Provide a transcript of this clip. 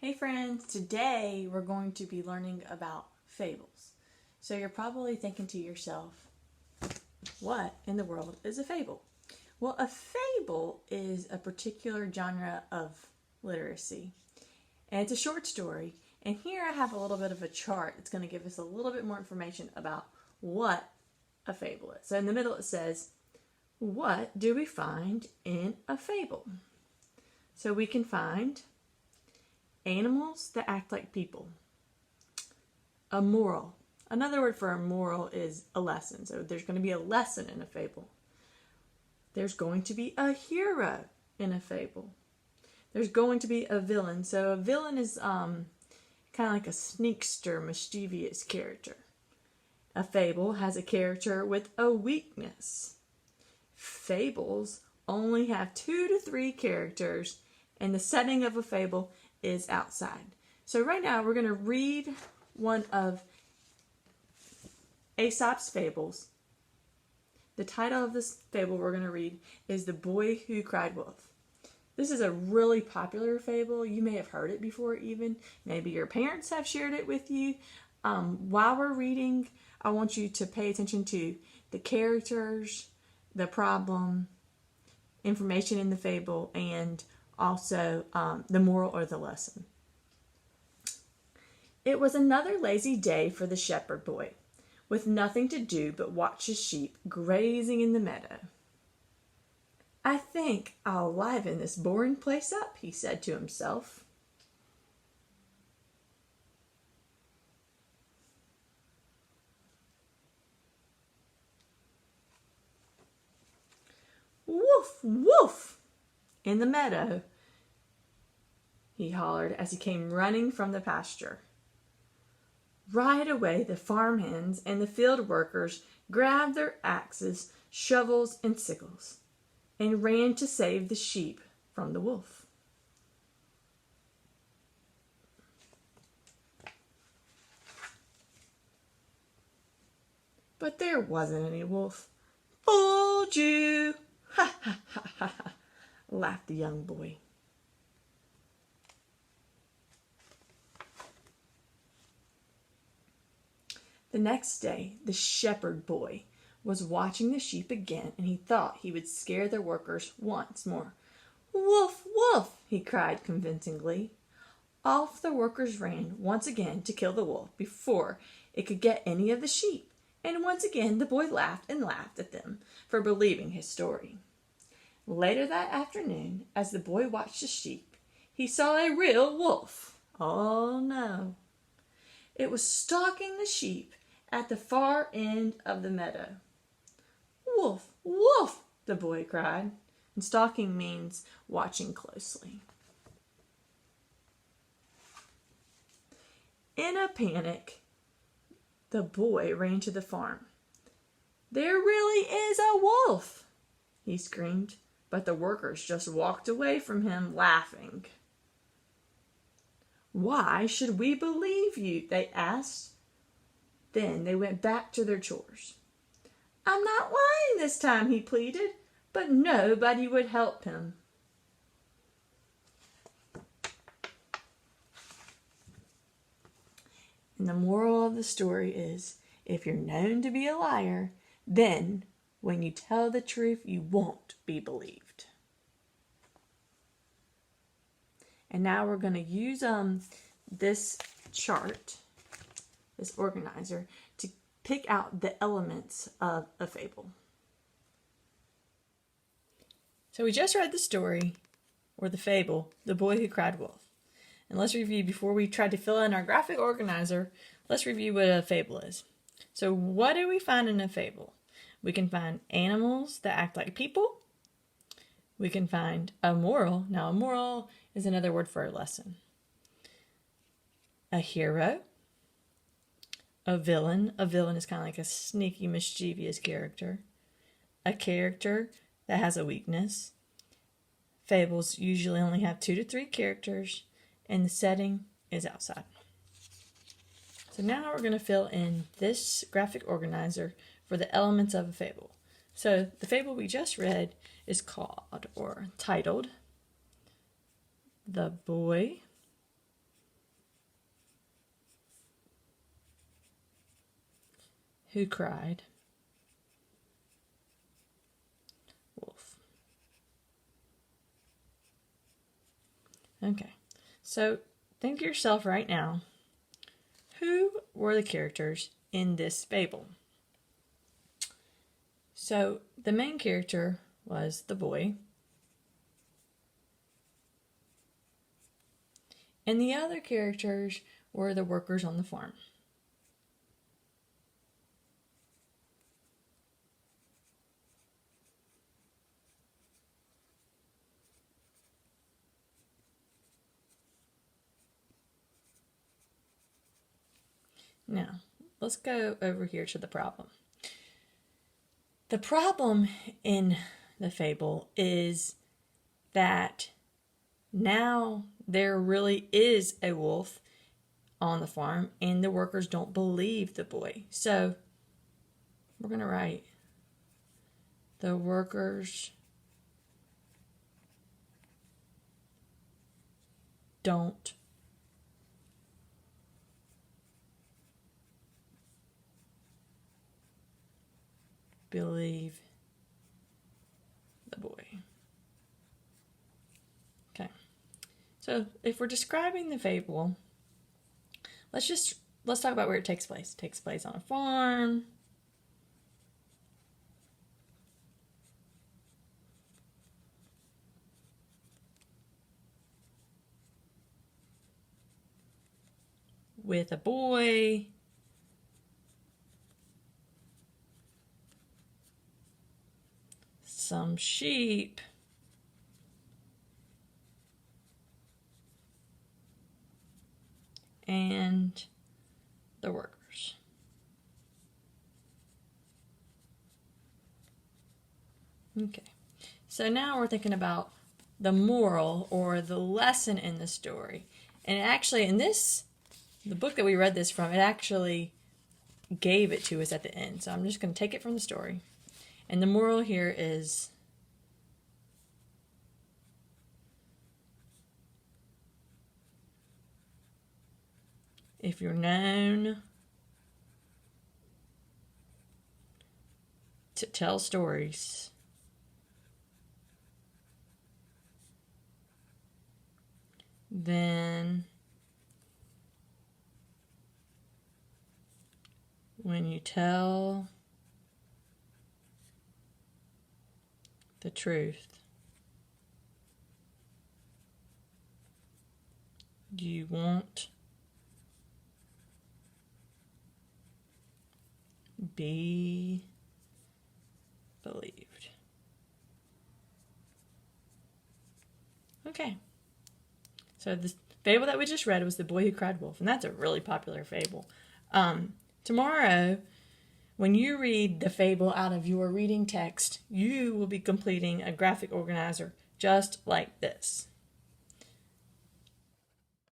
Hey friends, today we're going to be learning about fables. So you're probably thinking to yourself, what in the world is a fable? Well, a fable is a particular genre of literacy, and it's a short story. And here I have a little bit of a chart that's going to give us a little bit more information about what a fable is. So in the middle it says, what do we find in a fable? So we can find animals that act like people. A moral. Another word for a moral is a lesson. So there's going to be a lesson in a fable. There's going to be a hero in a fable. There's going to be a villain. So a villain is kind of like a sneakster, mischievous character. A fable has a character with a weakness. Fables only have 2 to 3 characters, and the setting of a fable is outside. So right now we're going to read one of Aesop's fables. The title of this fable we're going to read is The Boy Who Cried Wolf. This is a really popular fable. You may have heard it before even. Maybe your parents have shared it with you. While we're reading, I want you to pay attention to the characters, the problem, information in the fable, and also the moral or the lesson. It was another lazy day for the shepherd boy, with nothing to do but watch his sheep grazing in the meadow. I think I'll liven this boring place up, he said to himself. Woof, woof! In the meadow, he hollered as he came running from the pasture. Right away, the farm hands and the field workers grabbed their axes, shovels, and sickles, and ran to save the sheep from the wolf. But there wasn't any wolf. Fooled you! Ha ha ha ha ha! Laughed the young boy. The next day, the shepherd boy was watching the sheep again, and he thought he would scare the workers once more. Woof, woof, he cried convincingly. Off the workers ran once again to kill the wolf before it could get any of the sheep, and once again the boy laughed and laughed at them for believing his story. Later that afternoon, as the boy watched the sheep, he saw a real wolf. Oh no! It was stalking the sheep at the far end of the meadow. Wolf, wolf, the boy cried. And stalking means watching closely. In a panic, the boy ran to the farm. There really is a wolf, he screamed, but the workers just walked away from him laughing. Why should we believe you? They asked. Then they went back to their chores. I'm not lying this time, he pleaded, but nobody would help him. And the moral of the story is, if you're known to be a liar, then when you tell the truth, you won't be believed. And now we're going to use this chart, this organizer, to pick out the elements of a fable. So we just read the story, or the fable, The Boy Who Cried Wolf. And let's review, before we try to fill in our graphic organizer, let's review what a fable is. So what do we find in a fable? We can find animals that act like people. We can find a moral. Now a moral is another word for a lesson. A hero. A villain. A villain is kind of like a sneaky, mischievous character. A character that has a weakness. Fables usually only have 2 to 3 characters, and the setting is outside. So now we're going to fill in this graphic organizer for the elements of a fable. So the fable we just read is called, or titled, The Boy who cried wolf. Okay, so think to yourself right now, who were the characters in this fable? So the main character was the boy, and the other characters were the workers on the farm. Now, let's go over here to the problem. The problem in the fable is that now there really is a wolf on the farm and the workers don't believe the boy. So we're going to write the workers don't believe the boy. Okay. So if we're describing the fable, let's talk about where it takes place. It takes place on a farm. With a boy. Some sheep. And the workers. Okay, so now we're thinking about the moral or the lesson in the story. And actually, in the book that we read this from, it actually gave it to us at the end. So I'm just going to take it from the story. And the moral here is if you're known to tell stories, then when you tell the truth, you won't be believed. Okay. So the fable that we just read was The Boy Who Cried Wolf, and that's a really popular fable. Tomorrow, when you read the fable out of your reading text, you will be completing a graphic organizer just like this.